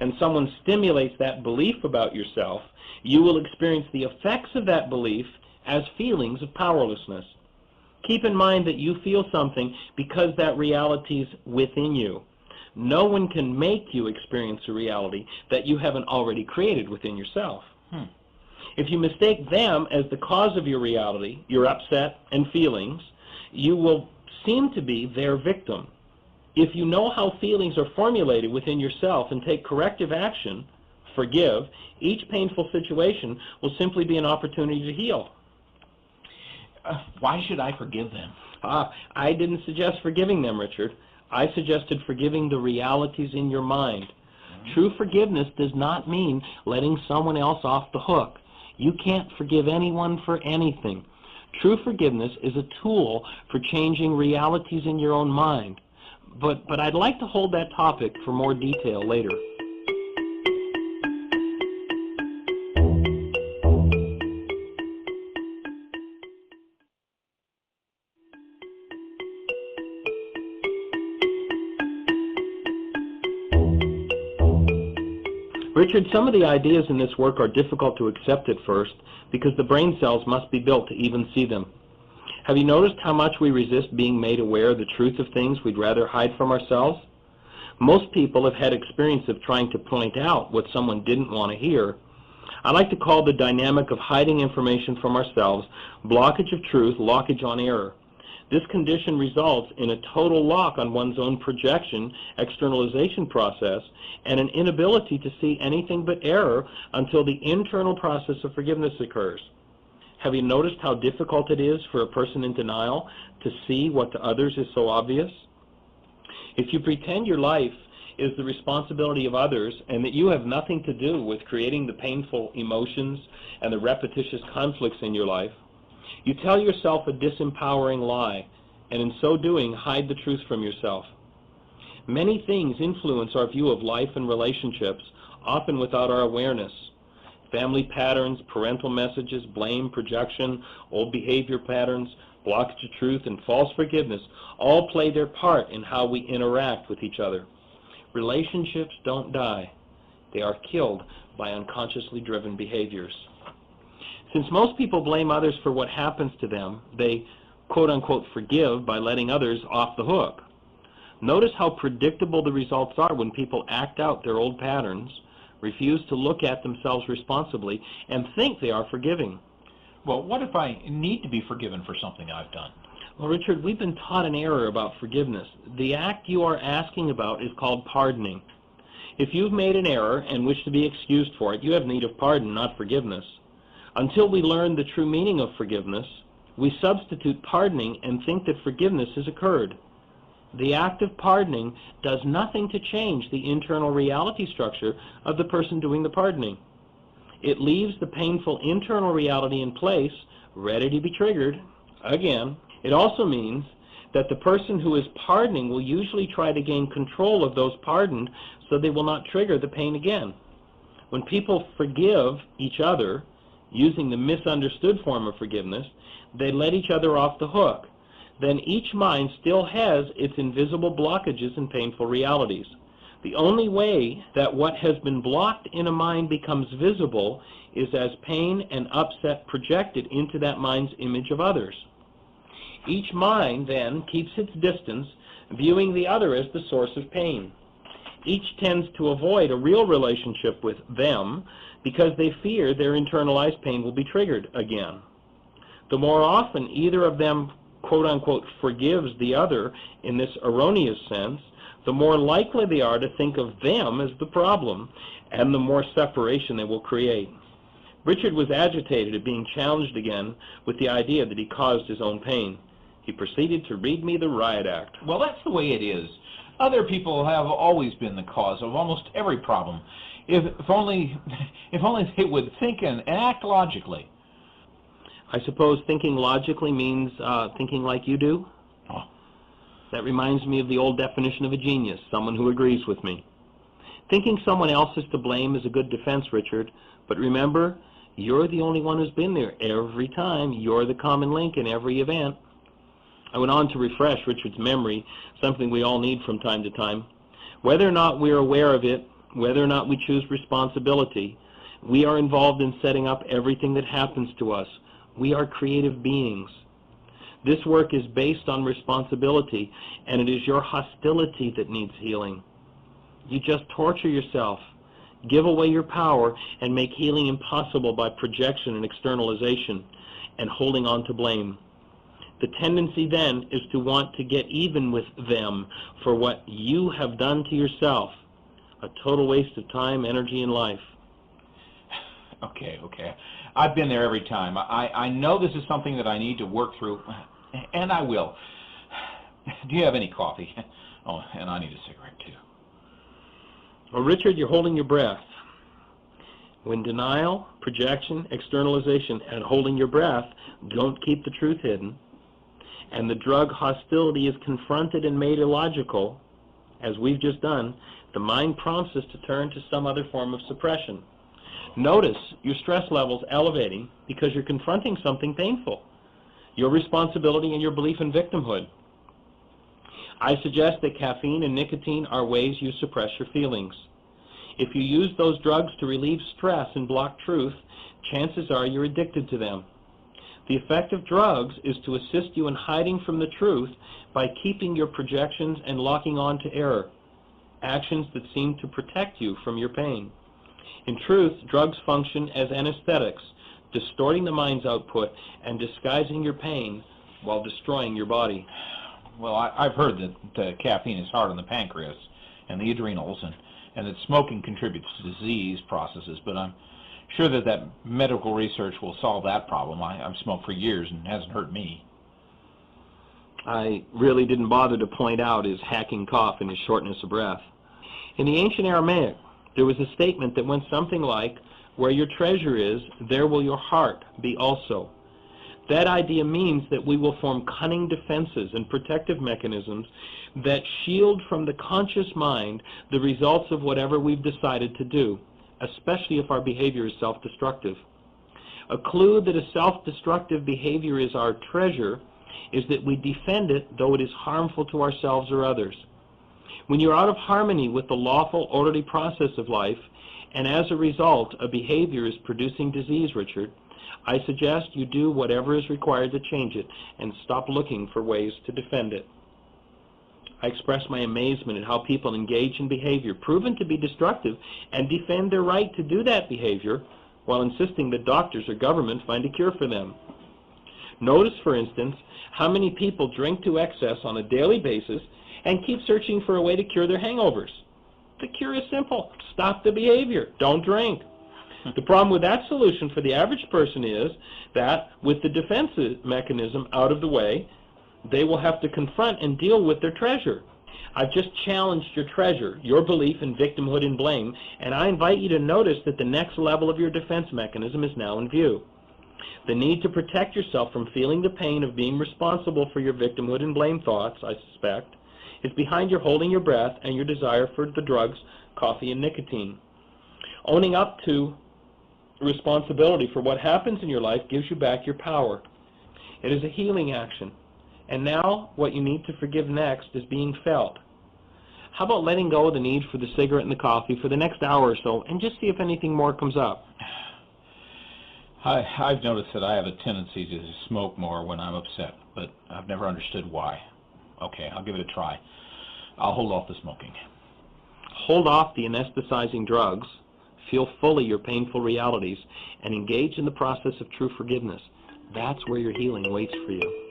and someone stimulates that belief about yourself, you will experience the effects of that belief as feelings of powerlessness. Keep in mind that you feel something because that reality is within you. No one can make you experience a reality that you haven't already created within yourself. If you mistake them as the cause of your reality, your upset and feelings, you will seem to be their victim. If you know how feelings are formulated within yourself and take corrective action, forgive, each painful situation will simply be an opportunity to heal. Why should I forgive them? I didn't suggest forgiving them, Richard. I suggested forgiving the realities in your mind. True forgiveness does not mean letting someone else off the hook. You can't forgive anyone for anything. True forgiveness is a tool for changing realities in your own mind. But I'd like to hold that topic for more detail later. Richard, some of the ideas in this work are difficult to accept at first because the brain cells must be built to even see them. Have you noticed how much we resist being made aware of the truth of things we'd rather hide from ourselves? Most people have had experience of trying to point out what someone didn't want to hear. I like to call the dynamic of hiding information from ourselves blockage of truth, lockage on error. This condition results in a total lock on one's own projection, externalization process, and an inability to see anything but error until the internal process of forgiveness occurs. Have you noticed how difficult it is for a person in denial to see what to others is so obvious? If you pretend your life is the responsibility of others and that you have nothing to do with creating the painful emotions and the repetitious conflicts in your life, you tell yourself a disempowering lie, and in so doing, hide the truth from yourself. Many things influence our view of life and relationships, often without our awareness. Family patterns, parental messages, blame, projection, old behavior patterns, blockage of truth, and false forgiveness all play their part in how we interact with each other. Relationships don't die. They are killed by unconsciously driven behaviors. Since most people blame others for what happens to them, they quote-unquote forgive by letting others off the hook. Notice how predictable the results are when people act out their old patterns, refuse to look at themselves responsibly, and think they are forgiving. Well, what if I need to be forgiven for something I've done? Well, Richard, we've been taught an error about forgiveness. The act you are asking about is called pardoning. If you've made an error and wish to be excused for it, you have need of pardon, not forgiveness. Until we learn the true meaning of forgiveness, we substitute pardoning and think that forgiveness has occurred. The act of pardoning does nothing to change the internal reality structure of the person doing the pardoning. It leaves the painful internal reality in place, ready to be triggered again. It also means that the person who is pardoning will usually try to gain control of those pardoned so they will not trigger the pain again. When people forgive each other, using the misunderstood form of forgiveness, they let each other off the hook. Then each mind still has its invisible blockages and painful realities. The only way that what has been blocked in a mind becomes visible is as pain and upset projected into that mind's image of others. Each mind then keeps its distance, viewing the other as the source of pain. Each tends to avoid a real relationship with them because they fear their internalized pain will be triggered again. The more often either of them quote-unquote forgives the other in this erroneous sense, the more likely they are to think of them as the problem, and the more separation they will create. Richard was agitated at being challenged again with the idea that he caused his own pain. He proceeded to read me the riot act. Well, that's the way it is. Other people have always been the cause of almost every problem. If only they would think and act logically. I suppose thinking logically means thinking like you do? Oh. That reminds me of the old definition of a genius, someone who agrees with me. Thinking someone else is to blame is a good defense, Richard, but remember, you're the only one who's been there every time. You're the common link in every event. I went on to refresh Richard's memory, something we all need from time to time. Whether or not we're aware of it, whether or not we choose responsibility, we are involved in setting up everything that happens to us. We are creative beings. This work is based on responsibility, and it is your hostility that needs healing. You just torture yourself, give away your power, and make healing impossible by projection and externalization, and holding on to blame. The tendency then is to want to get even with them for what you have done to yourself. A total waste of time, energy, and life. Okay. I've been there every time. I know this is something that I need to work through, and I will. Do you have any coffee? Oh, and I need a cigarette, too. Well, Richard, you're holding your breath. When denial, projection, externalization, and holding your breath don't keep the truth hidden, and the drug hostility is confronted and made illogical, as we've just done, the mind prompts us to turn to some other form of suppression. Notice your stress levels elevating because you're confronting something painful, your responsibility and your belief in victimhood. I suggest that caffeine and nicotine are ways you suppress your feelings. If you use those drugs to relieve stress and block truth, chances are you're addicted to them. The effect of drugs is to assist you in hiding from the truth by keeping your projections and locking on to error, actions that seem to protect you from your pain. In truth, drugs function as anesthetics, distorting the mind's output and disguising your pain while destroying your body. Well, I've heard that caffeine is hard on the pancreas and the adrenals, and that smoking contributes to disease processes, but I'm sure that medical research will solve that problem. I've smoked for years and it hasn't hurt me. I really didn't bother to point out his hacking cough and his shortness of breath. In the ancient Aramaic, there was a statement that went something like, "Where your treasure is, there will your heart be also." That idea means that we will form cunning defenses and protective mechanisms that shield from the conscious mind the results of whatever we've decided to do, especially if our behavior is self-destructive. A clue that a self-destructive behavior is our treasure is that we defend it though it is harmful to ourselves or others. When you're out of harmony with the lawful, orderly process of life, and as a result, a behavior is producing disease, Richard, I suggest you do whatever is required to change it and stop looking for ways to defend it. I express my amazement at how people engage in behavior proven to be destructive and defend their right to do that behavior while insisting that doctors or government find a cure for them. Notice, for instance, how many people drink to excess on a daily basis and keep searching for a way to cure their hangovers. The cure is simple. Stop the behavior. Don't drink. The problem with that solution for the average person is that with the defense mechanism out of the way, they will have to confront and deal with their treasure. I've just challenged your treasure, your belief in victimhood and blame, and I invite you to notice that the next level of your defense mechanism is now in view. The need to protect yourself from feeling the pain of being responsible for your victimhood and blame thoughts, I suspect, is behind your holding your breath and your desire for the drugs, coffee, and nicotine. Owning up to responsibility for what happens in your life gives you back your power. It is a healing action. And now what you need to forgive next is being felt. How about letting go of the need for the cigarette and the coffee for the next hour or so and just see if anything more comes up? I've noticed that I have a tendency to smoke more when I'm upset, but I've never understood why. Okay, I'll give it a try. I'll hold off the smoking. Hold off the anesthetizing drugs, feel fully your painful realities, and engage in the process of true forgiveness. That's where your healing waits for you.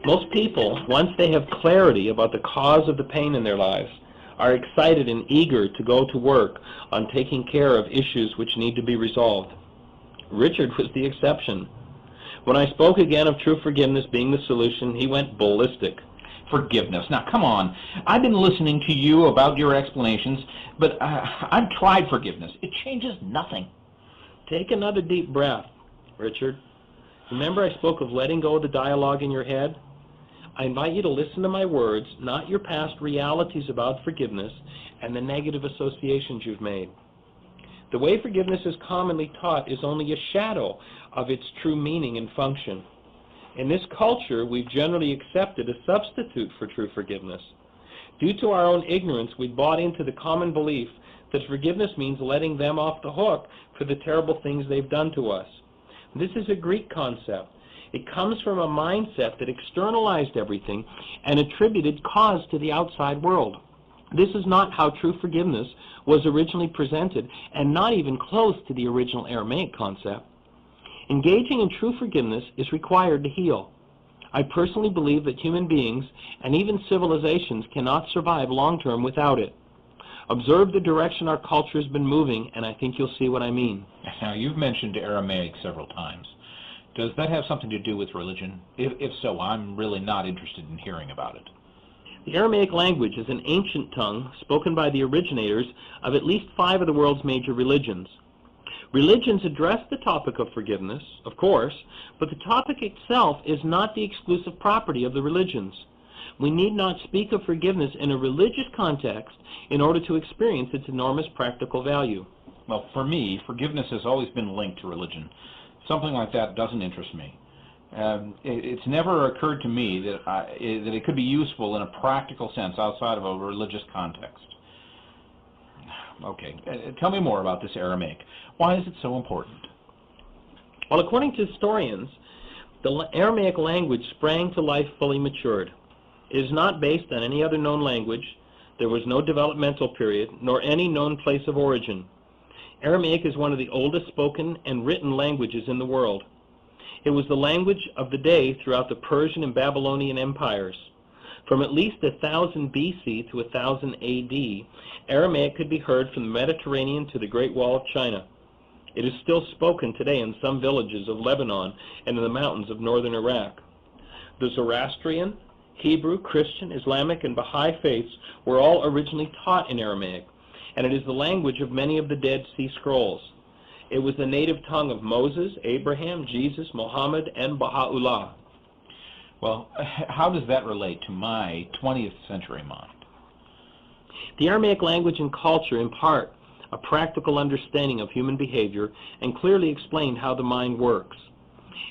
Most people, once they have clarity about the cause of the pain in their lives, are excited and eager to go to work on taking care of issues which need to be resolved. Richard was the exception. When I spoke again of true forgiveness being the solution, he went ballistic. Forgiveness. Now, come on. I've been listening to you about your explanations, but I've tried forgiveness. It changes nothing. Take another deep breath, Richard. Remember I spoke of letting go of the dialogue in your head? I invite you to listen to my words, not your past realities about forgiveness and the negative associations you've made. The way forgiveness is commonly taught is only a shadow of its true meaning and function. In this culture, we've generally accepted a substitute for true forgiveness. Due to our own ignorance, we bought into the common belief that forgiveness means letting them off the hook for the terrible things they've done to us. This is a Greek concept. It comes from a mindset that externalized everything and attributed cause to the outside world. This is not how true forgiveness was originally presented, and not even close to the original Aramaic concept. Engaging in true forgiveness is required to heal. I personally believe that human beings and even civilizations cannot survive long-term without it. Observe the direction our culture has been moving, and I think you'll see what I mean. Now, you've mentioned Aramaic several times. Does that have something to do with religion? If so, I'm really not interested in hearing about it. The Aramaic language is an ancient tongue spoken by the originators of at least 5 of the world's major religions. Religions address the topic of forgiveness, of course, but the topic itself is not the exclusive property of the religions. We need not speak of forgiveness in a religious context in order to experience its enormous practical value. Well, for me, forgiveness has always been linked to religion. Something like that doesn't interest me. It's never occurred to me that it could be useful in a practical sense outside of a religious context. Okay, tell me more about this Aramaic. Why is it so important? Well, according to historians, the Aramaic language sprang to life fully matured. It is not based on any other known language. There was no developmental period, nor any known place of origin. Aramaic is one of the oldest spoken and written languages in the world. It was the language of the day throughout the Persian and Babylonian empires. From at least 1000 BC to 1000 AD, Aramaic could be heard from the Mediterranean to the Great Wall of China. It is still spoken today in some villages of Lebanon and in the mountains of northern Iraq. The Zoroastrian, Hebrew, Christian, Islamic, and Baha'i faiths were all originally taught in Aramaic, and it is the language of many of the Dead Sea Scrolls. It was the native tongue of Moses, Abraham, Jesus, Muhammad, and Baha'u'llah. Well, how does that relate to my 20th century mind? The Aramaic language and culture impart a practical understanding of human behavior and clearly explain how the mind works.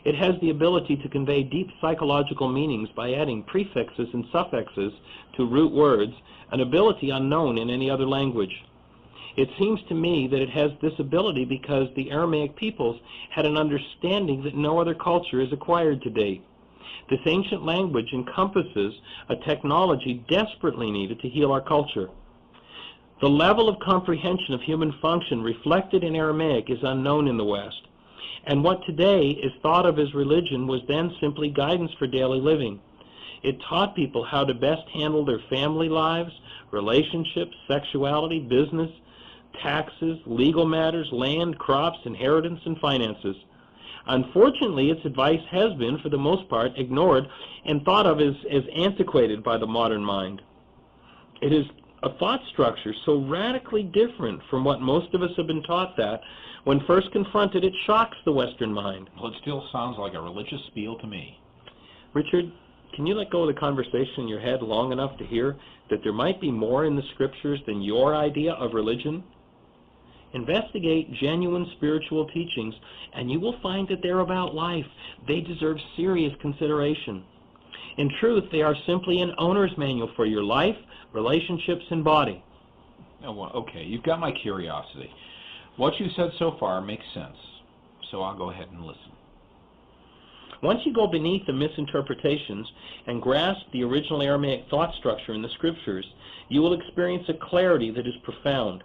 It has the ability to convey deep psychological meanings by adding prefixes and suffixes to root words, an ability unknown in any other language. It seems to me that it has this ability because the Aramaic peoples had an understanding that no other culture has acquired today. This ancient language encompasses a technology desperately needed to heal our culture. The level of comprehension of human function reflected in Aramaic is unknown in the West, and what today is thought of as religion was then simply guidance for daily living. It taught people how to best handle their family lives, relationships, sexuality, business, taxes, legal matters, land, crops, inheritance, and finances. Unfortunately, its advice has been, for the most part, ignored and thought of as antiquated by the modern mind. It is a thought structure so radically different from what most of us have been taught that, when first confronted, it shocks the Western mind. Well, it still sounds like a religious spiel to me. Richard, can you let go of the conversation in your head long enough to hear that there might be more in the Scriptures than your idea of religion? Investigate genuine spiritual teachings, and you will find that they're about life. They deserve serious consideration. In truth, they are simply an owner's manual for your life, relationships, and body. Oh, well, okay, you've got my curiosity. What you said so far makes sense, so I'll go ahead and listen. Once you go beneath the misinterpretations and grasp the original Aramaic thought structure in the Scriptures, you will experience a clarity that is profound.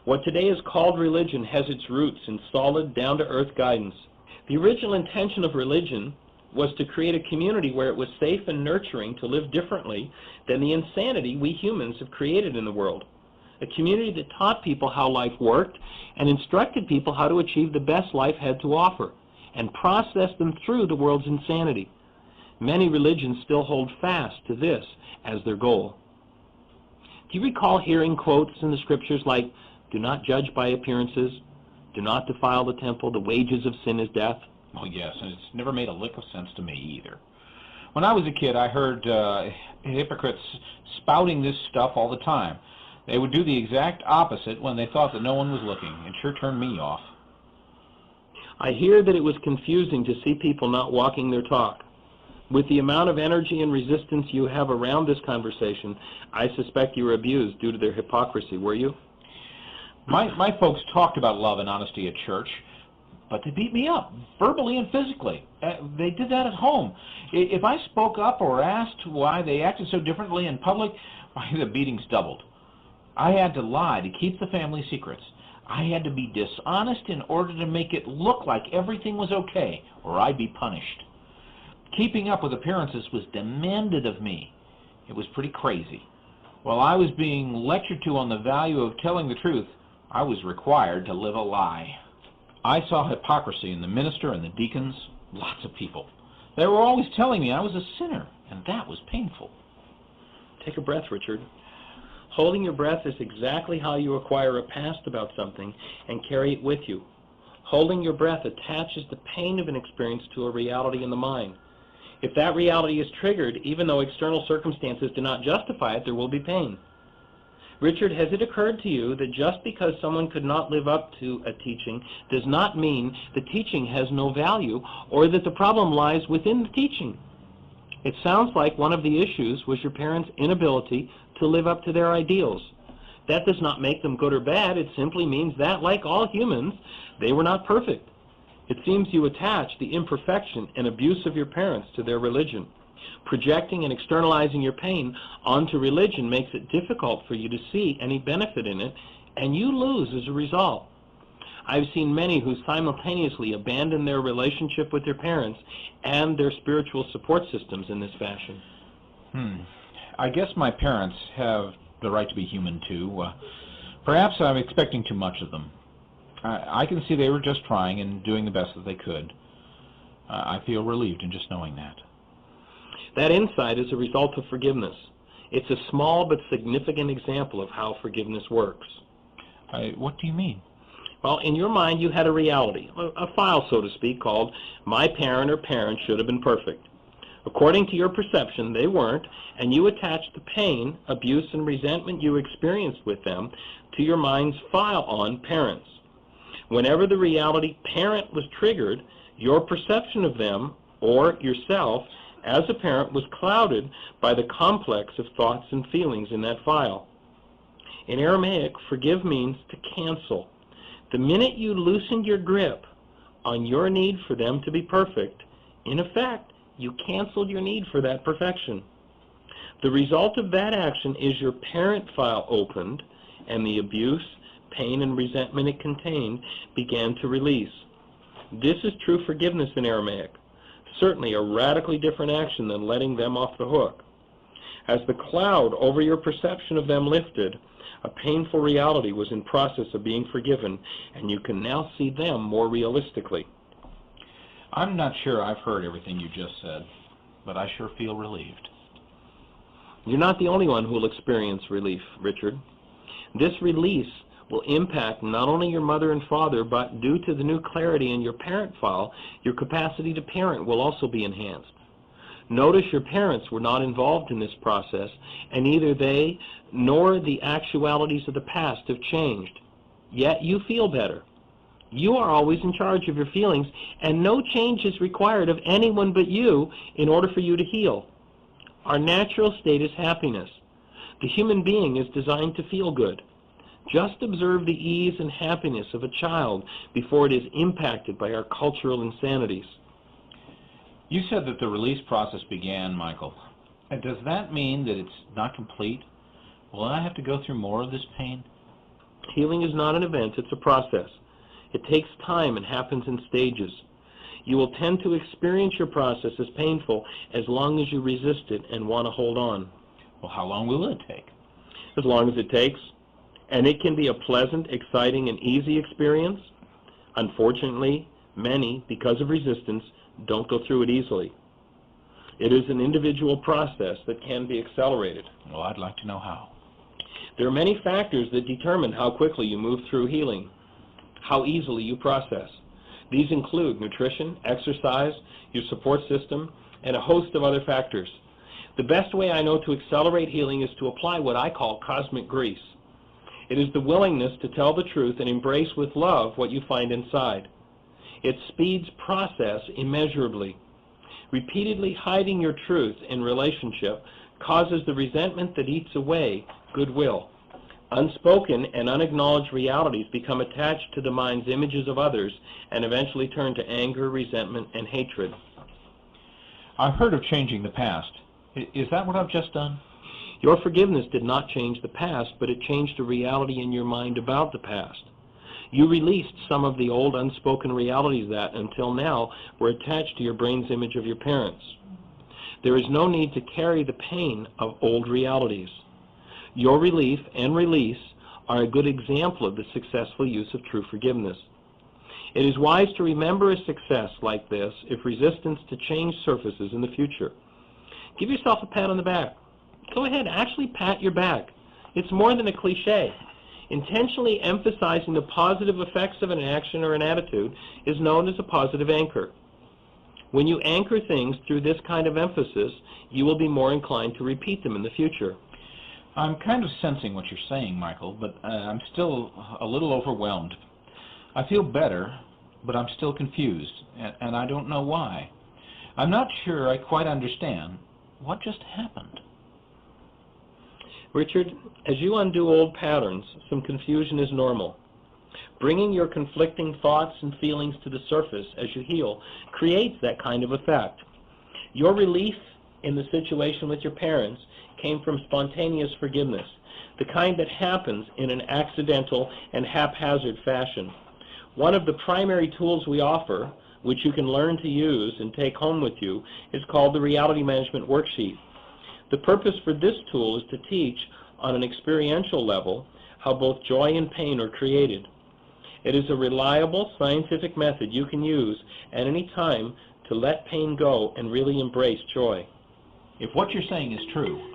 What today is called religion has its roots in solid, down-to-earth guidance. The original intention of religion was to create a community where it was safe and nurturing to live differently than the insanity we humans have created in the world. A community that taught people how life worked and instructed people how to achieve the best life had to offer, and processed them through the world's insanity. Many religions still hold fast to this as their goal. Do you recall hearing quotes in the Scriptures like, "Do not judge by appearances, do not defile the temple, the wages of sin is death"? Oh, yes, and it's never made a lick of sense to me either. When I was a kid, I heard hypocrites spouting this stuff all the time. They would do the exact opposite when they thought that no one was looking. It sure turned me off. I hear that it was confusing to see people not walking their talk. With the amount of energy and resistance you have around this conversation, I suspect you were abused due to their hypocrisy, were you? My folks talked about love and honesty at church, but they beat me up, verbally and physically. They did that at home. If I spoke up or asked why they acted so differently in public, why, the beatings doubled. I had to lie to keep the family secrets. I had to be dishonest in order to make it look like everything was okay, or I'd be punished. Keeping up with appearances was demanded of me. It was pretty crazy. While I was being lectured to on the value of telling the truth, I was required to live a lie. I saw hypocrisy in the minister and the deacons, lots of people. They were always telling me I was a sinner, and that was painful. Take a breath, Richard. Holding your breath is exactly how you acquire a past about something and carry it with you. Holding your breath attaches the pain of an experience to a reality in the mind. If that reality is triggered, even though external circumstances do not justify it, there will be pain. Richard, has it occurred to you that just because someone could not live up to a teaching does not mean the teaching has no value or that the problem lies within the teaching? It sounds like one of the issues was your parents' inability to live up to their ideals. That does not make them good or bad. It simply means that, like all humans, they were not perfect. It seems you attach the imperfection and abuse of your parents to their religion. Projecting and externalizing your pain onto religion makes it difficult for you to see any benefit in it, and you lose as a result. I've seen many who simultaneously abandon their relationship with their parents and their spiritual support systems in this fashion. I guess my parents have the right to be human, too. Perhaps I'm expecting too much of them. I can see they were just trying and doing the best that they could. I feel relieved in just knowing that. That insight is a result of forgiveness. It's a small but significant example of how forgiveness works. What do you mean? Well, in your mind you had a reality, a file, so to speak, called "My parent or parents should have been perfect." According to your perception, they weren't, and you attached the pain, abuse, and resentment you experienced with them to your mind's file on parents. Whenever the reality parent was triggered, your perception of them, or yourself, as a parent was clouded by the complex of thoughts and feelings in that file. In Aramaic, forgive means to cancel. The minute you loosened your grip on your need for them to be perfect, in effect, you canceled your need for that perfection. The result of that action is your parent file opened, and the abuse, pain, and resentment it contained began to release. This is true forgiveness in Aramaic, certainly a radically different action than letting them off the hook. As the cloud over your perception of them lifted, a painful reality was in process of being forgiven, and you can now see them more realistically. I'm not sure I've heard everything you just said, but I sure feel relieved. You're not the only one who will experience relief, Richard. This release will impact not only your mother and father, but due to the new clarity in your parent file, your capacity to parent will also be enhanced. Notice your parents were not involved in this process, and neither they nor the actualities of the past have changed. Yet you feel better. You are always in charge of your feelings, and no change is required of anyone but you in order for you to heal. Our natural state is happiness. The human being is designed to feel good. Just observe the ease and happiness of a child before it is impacted by our cultural insanities. You said that the release process began, Michael. Does that mean that it's not complete? Will I have to go through more of this pain? Healing is not an event, it's a process. It takes time and happens in stages. You will tend to experience your process as painful as long as you resist it and want to hold on. Well, how long will it take? As long as it takes. And it can be a pleasant, exciting, and easy experience. Unfortunately, many, because of resistance, don't go through it easily. It is an individual process that can be accelerated. Well, I'd like to know how. There are many factors that determine how quickly you move through healing, how easily you process. These include nutrition, exercise, your support system, and a host of other factors. The best way I know to accelerate healing is to apply what I call cosmic grease. It is the willingness to tell the truth and embrace with love what you find inside. It speeds process immeasurably. Repeatedly hiding your truth in relationship causes the resentment that eats away goodwill. Unspoken and unacknowledged realities become attached to the mind's images of others and eventually turn to anger, resentment, and hatred. I've heard of changing the past. Is that what I've just done? Your forgiveness did not change the past, but it changed the reality in your mind about the past. You released some of the old unspoken realities that, until now, were attached to your brain's image of your parents. There is no need to carry the pain of old realities. Your relief and release are a good example of the successful use of true forgiveness. It is wise to remember a success like this if resistance to change surfaces in the future. Give yourself a pat on the back. Go ahead, actually pat your back. It's more than a cliche. Intentionally emphasizing the positive effects of an action or an attitude is known as a positive anchor. When you anchor things through this kind of emphasis, you will be more inclined to repeat them in the future. I'm kind of sensing what you're saying, Michael, but I'm still a little overwhelmed. I feel better, but I'm still confused, and I don't know why. I'm not sure I quite understand what just happened. Richard, as you undo old patterns, some confusion is normal. Bringing your conflicting thoughts and feelings to the surface as you heal creates that kind of effect. Your relief in the situation with your parents came from spontaneous forgiveness, the kind that happens in an accidental and haphazard fashion. One of the primary tools we offer, which you can learn to use and take home with you, is called the Reality Management Worksheet. The purpose for this tool is to teach, on an experiential level, how both joy and pain are created. It is a reliable scientific method you can use at any time to let pain go and really embrace joy. If what you're saying is true,